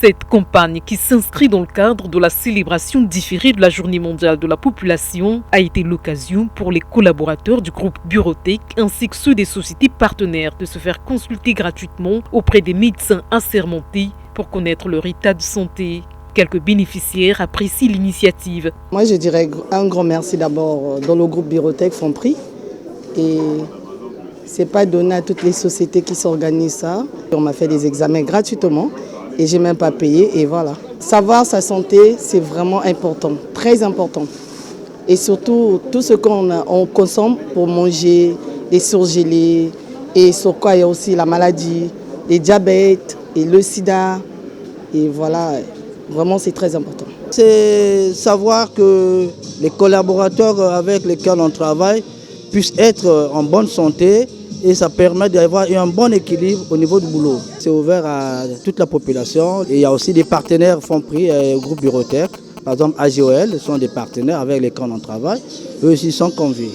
Cette campagne, qui s'inscrit dans le cadre de la célébration différée de la Journée mondiale de la population, a été l'occasion pour les collaborateurs du groupe Burotech ainsi que ceux des sociétés partenaires de se faire consulter gratuitement auprès des médecins assermentés pour connaître leur état de santé. Quelques bénéficiaires apprécient l'initiative. Moi, je dirais un grand merci d'abord dans le groupe Burotech Franprix. Et c'est pas donné à toutes les sociétés qui s'organisent ça. On m'a fait des examens gratuitement et j'ai même pas payé et voilà. Savoir sa santé, c'est vraiment important, très important. Et surtout, tout ce qu'on consomme pour manger, les surgelés, et sur quoi il y a aussi la maladie, les diabètes et le sida. Et voilà, vraiment c'est très important. C'est savoir que les collaborateurs avec lesquels on travaille puissent être en bonne santé et ça permet d'avoir un bon équilibre au niveau du boulot. C'est ouvert à toute la population et il y a aussi des partenaires Franprix et groupe Burotech. Par exemple, AGOL sont des partenaires avec lesquels on travaille. Eux aussi sont conviés.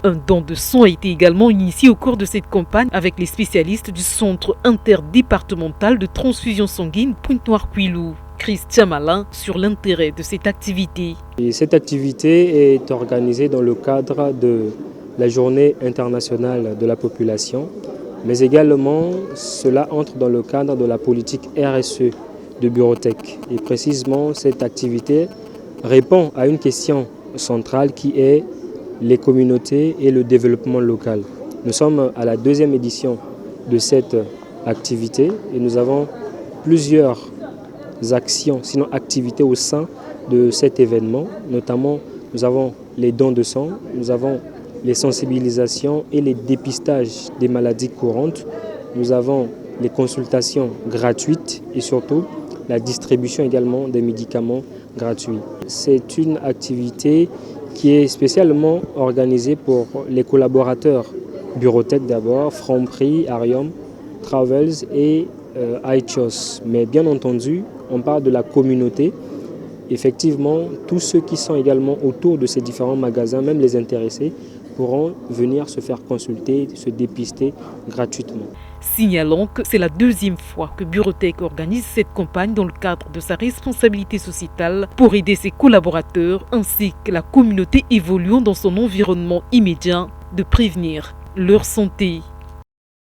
Un don de sang a été également initié au cours de cette campagne avec les spécialistes du Centre interdépartemental de transfusion sanguine Pointe-Noire-Quilou. Christian Malin sur l'intérêt de cette activité. Et cette activité est organisée dans le cadre de la Journée internationale de la population, mais également cela entre dans le cadre de la politique RSE de Burotech. Et précisément, cette activité répond à une question centrale qui est les communautés et le développement local. Nous sommes à la deuxième édition de cette activité et nous avons plusieurs actions, sinon activités au sein de cet événement. Notamment, nous avons les dons de sang, nous avons les sensibilisations et les dépistages des maladies courantes. Nous avons les consultations gratuites et surtout la distribution également des médicaments gratuits. C'est une activité qui est spécialement organisée pour les collaborateurs Burotech d'abord, Franprix, Arium, Travels et iChos. Mais bien entendu, on parle de la communauté. Effectivement, tous ceux qui sont également autour de ces différents magasins, même les intéressés, pourront venir se faire consulter, se dépister gratuitement. Signalons que c'est la deuxième fois que Burotech organise cette campagne dans le cadre de sa responsabilité sociétale pour aider ses collaborateurs ainsi que la communauté évoluant dans son environnement immédiat de prévenir leur santé.